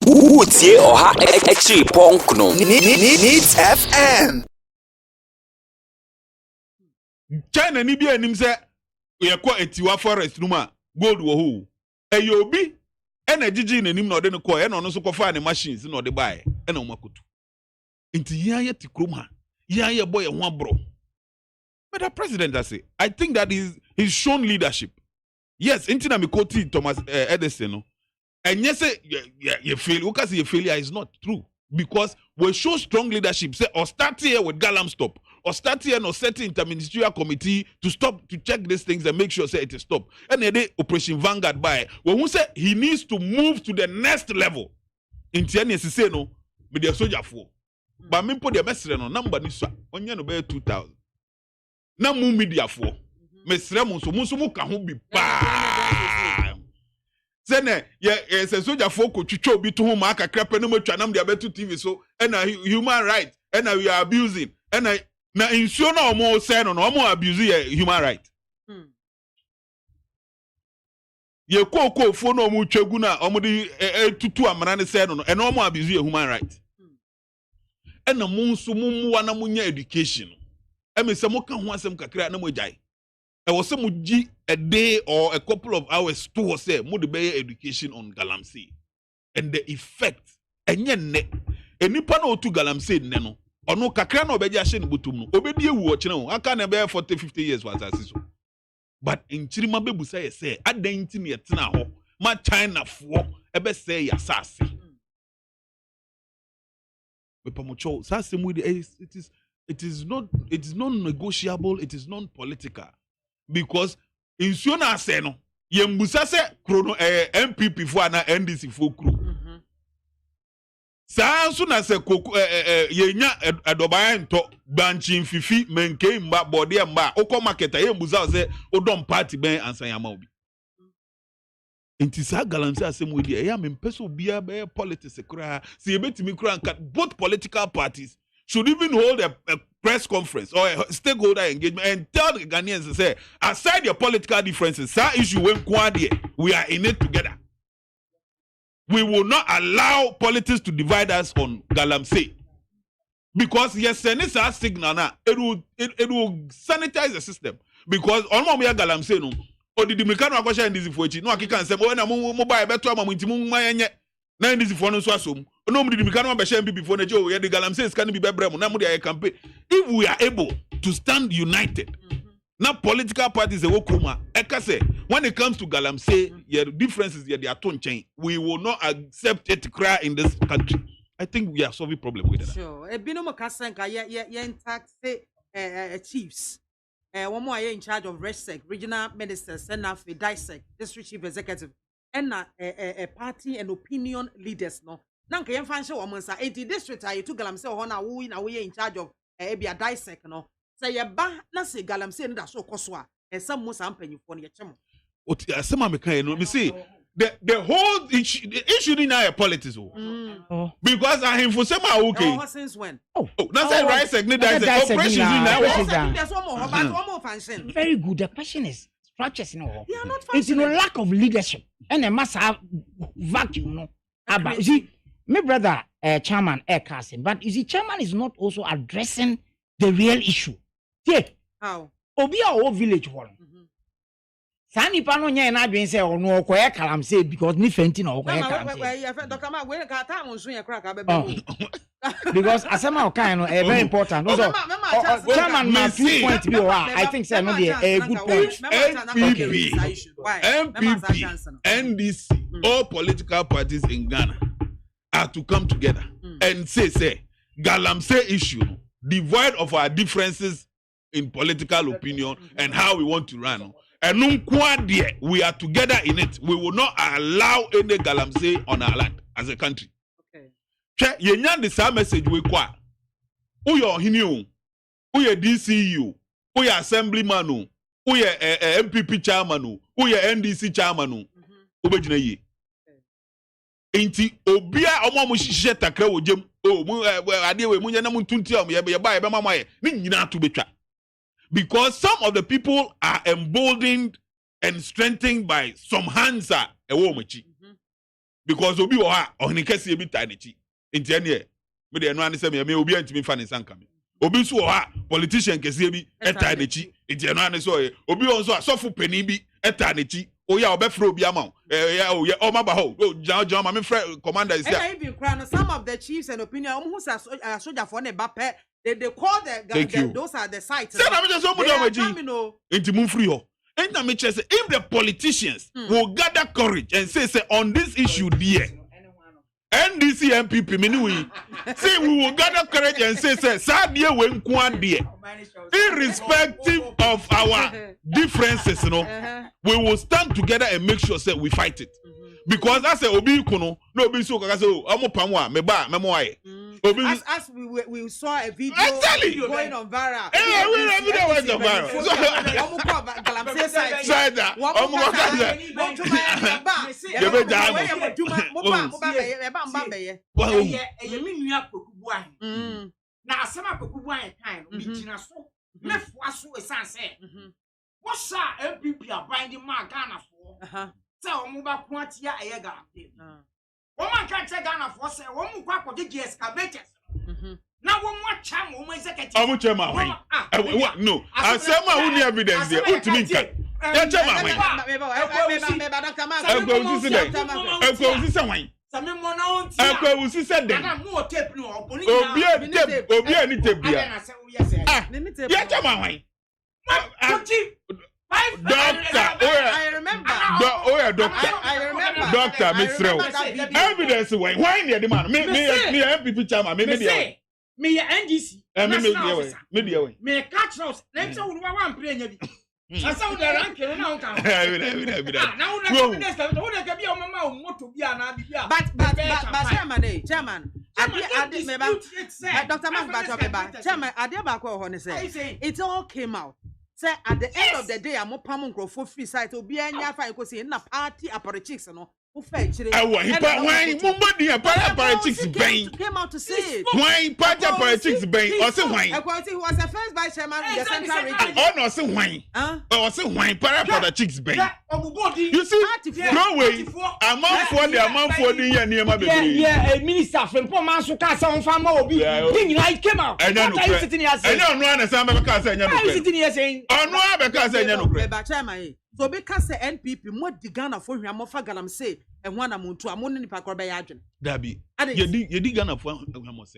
Utie oha echi ponkno. Needs FM. China ni bi anim se yekọ etiwa forest numa gold wo ho. Eyobi ena gigi nanim na ode ne kọ ena no so kọfa ne machines na ode bae ena umakotu. Inti ya ti krom ha. Ya boy ho abro. But the president I think that he's shown leadership. Yes, inti na me quote Thomas Edison no. And yes, you fail. Because you failure is not true. Because we show strong leadership. Say, or start here with Galam stop. Or start here and set interministerial committee to stop, to check these things and make sure say it is stop. And then Operation Vanguard by. When we say he needs to move to the next level. In Tiani, say no, with the soldier for. But me put the message no number this one. Onye no be 2000. Na mu media for. Mesre mo so mu ka ho bi pa. Sene ye se soldier for ko twitwa obi to ho ma kakra pe no matwa nam de abetu TV so and human right and we are abusing and na insuo na omo say no omo abuse human right. Ye ko fo no omo twegu na omo de tutu amana ne say no and omo abuse human right. And na mo nso mo wa na mo nya education. E me se mo ka ho asem kakra na mo jai. I was some a day or a couple of hours to say more education on Galamsey and the effect and yen any panel to Galamsey neno or no kakra no beja shen butum obedi watch no I can bear 40-50 years was as so but in Chirima bebu say at the intimate na ho ma China for ebe say yasasi bepamocho sasi it is not negotiable, it is non-political. Because in Siona say no, yembusa se krono MPP for na NDC for crew. Sa suna se yenya adobaya nto banchi fifi menke mba body mba oko marketa yembusa se odom party ben ansanyama obi. Inti sa Galamsey asem we dey me mpeso bia be politics kra se yebetimi kra nka both political parties should even hold a press conference or a stakeholder engagement and tell the Ghanaians to say, aside your political differences, that issue when we are in it together. We will not allow politics to divide us on Galamsey. Because yes, it's a signal now. It will sanitize the system. Because on my Galamsey no, or the Dominican question in this for no, I can say, oh, na mobile better my na ndisi for no so asom no mu di no be share before na jo ye the Galamsey is can be bebrem na mu di campaign. If we are able to stand united na political parties e wokoma eka say when it comes to Galamsey your differences they are ton chain we will not accept it cry in this country. I think we are solving problem with that. Sure. Bino mo kasanka ye tax chiefs one more in charge of RESEC regional ministers and now DISEC district chief executive and a party and opinion leaders no nanka yen fan show omonsa enti district ayi to Galamsey ho na wo na we in charge of bia DISEC no say ye ba na say Galamsey no da so koso a esam mo sam panyifo no ye chemo oti asema me kan no me say the whole issue in our politics because I him for some okay since when that's a RISEC need that operation in there's one more function. Very good. The question is structures no. They are not It's no lack of leadership and a massive vacuum no. But you see, my brother chairman Kassim, but you see, chairman is not also addressing the real issue. Yeah. How? Obi a village one. Sani pano nya na adwen say ono okoye Galamsey because ni fenti na okoye Galamsey. Dr. Ma we ka ta monso ye kra ka bebe. Because asema okan no very important. Also chairman ma 2 point be I think say no be a good point. MPP, NDC, all political parties in Ghana are to come together and say Galamsey issue devoid of our differences in political opinion and how we want to run. And we are together in it. We will not allow any Galamsey on our land as a country. Okay. You know the same message we qua. Who your hinu? Who your DCU? Who your assemblyman? Who your MPP chairman? Who your NDC chairman? Ubejina ye. Inti obia omo mo hihye takra wojem. Oh mu ade we mu nya na mu tunti am ye ba ye be mama ye. Ni nyina to betwa. Because some of the people are emboldened and strengthened by some hands are a womachi. because obi wo ha ohini kese bi tai nechi enti ene me de no ane se me obi antimi fa ne sanka me obi so wo ha politician kese bi tai nechi enti eno ane so obi won so asofo pani bi tai nechi oya obefro obi ama o ma ba ho John ma me friend commander is there even crown some of the chiefs and opinion who soldier for ne bape they call the those are the sites say na me just so mu do maji enti mun free ho enti me say if the politicians will gather courage and say on this issue there NDC MPP meaning say we will gather courage and say sadie we nko ade irrespective of our differences we will stand together and make sure say we fight it because I say obi kuno no obi so kaka say omo pam wa me ba me mo aye obi as we saw a video going on viral we video went on viral so omo ko galamsey side omo ko kaza ye be ja mo ba mba be ye me nua kokubu ahen na asema kokubu ahen kan no bi gina so me foa so esanse wo sha MPP aban di ma Ghana fo say omo ba ko atia eye garanti wo man kan che Ghana fo say wo mu kwa kodje excavators na wo mu acha mo executive omo chema wan no asema who need evidence there utimi nkan ya chema wan Sami mo na on ti. Ekwewusi se den. Na mo tape no oboni na. Obi ani tape bia. Ya chama wan. Doctor, I remember. Doctor. I remember. Doctor, Mr. Evidence why the man? Me MPP chairman, me dey. Me NDC. Me dey. Me catch house. Let me we wan play nya bi. Asa wo dey rank na on kan. Na wo na confidence that wo dey be o mama o moto bi ana bi bia. But chairman. Dr. Mark Batobeba. Chairman, ade ba ko ho ne say. It all came out. Say at the end of the day, I'm pam nkrofo free site obi anya fa ko say na party politics no. Why somebody politics bang came out to say it. Why party politics bang or say why? He was the first vice chairman of the central region. Oh no, say why? Or say why politics bang? You see, no way. A man for the year near my baby. Yeah, a minister from Poman so cast on farmer will be like came out. I don't know. Sitting here saying, I don't know. Sitting here saying, oh no, because I know. Chairman. So because the NPP more the Ghana for him, more for Galamsey and one amuntu, I'm only Pakor by Adrian. Dabi, you dig Ghana for him,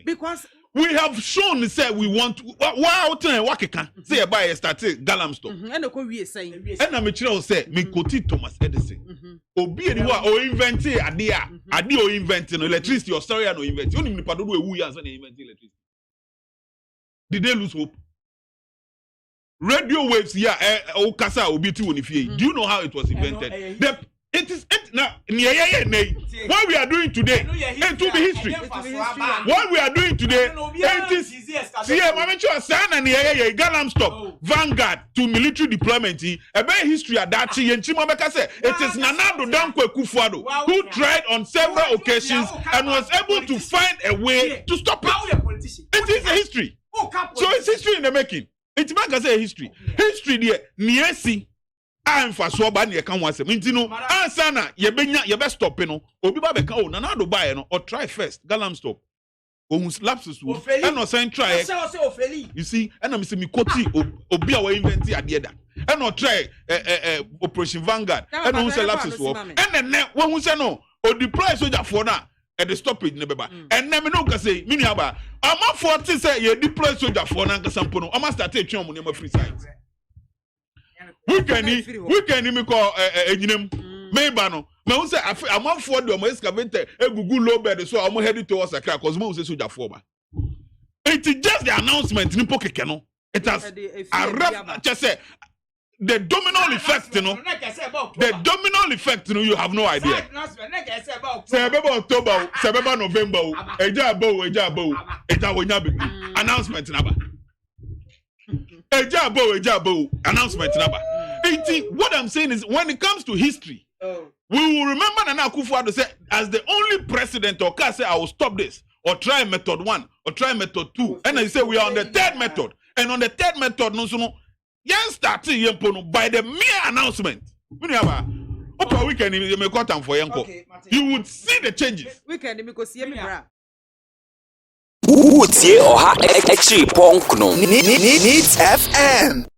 because we have shown say we want wow time wakeka say buy a start Galam stop. And the Korea saying, and I'm sure say me Koti Thomas Edison. Obi anyone or invent idea or inventing electricity or story no invent. You only need to do who you invent electricity. Did they lose hope? Radio waves, Okasa Obiti Unifie. Do you know how it was invented? It is now what we are doing today, it will be history. What we are doing today, it is Galam stop, Vanguard to military deployment. A very history of that. It is Nanado Dankwe Kufuado who tried on several occasions and was able to find a way to stop it. It is a history. So it's history in the making. It's make say history. History there niesi amfa so ba na ye kan wasem. Nti no ansa na ye benya ye be stop no. Obi ba be kan o na do buy no or try first. Galam stop. Ohun lapses wo. E no sen try. You see, and am say me koti obi a we invent ade da. E no try Operation Vanguard. E no say lapses wo. And then when we say no, o deploy soldier for na at the stoppage nebeba and then me no ka say me nuaba ama 40 say ye deploy soldier for na nkasampo no ama start e twen mo ne ma free site we can me call enyinem me ba no me who say ama 40 o excavator egugu low bed so o headed towards Accra cause mo say soldier for ba it is just the announcement ni pokeke no it has a just say the domino effect, you know. The domino effect, you know, you have no idea. September, October, September, November, announcement number. Announcement number. What I'm saying is, when it comes to history, we will remember Nana Akufo-Addo say, as the only president or can say, I will stop this, or try method 1, or try method 2. And I say, we are on the third method. And on the third method, no, so no. Yes, starting by the mere announcement. Opa weekend you may cut am for yanko. You would see the changes. Weekend me go see me bra. Would ye or ha extra punk no. Needs FM.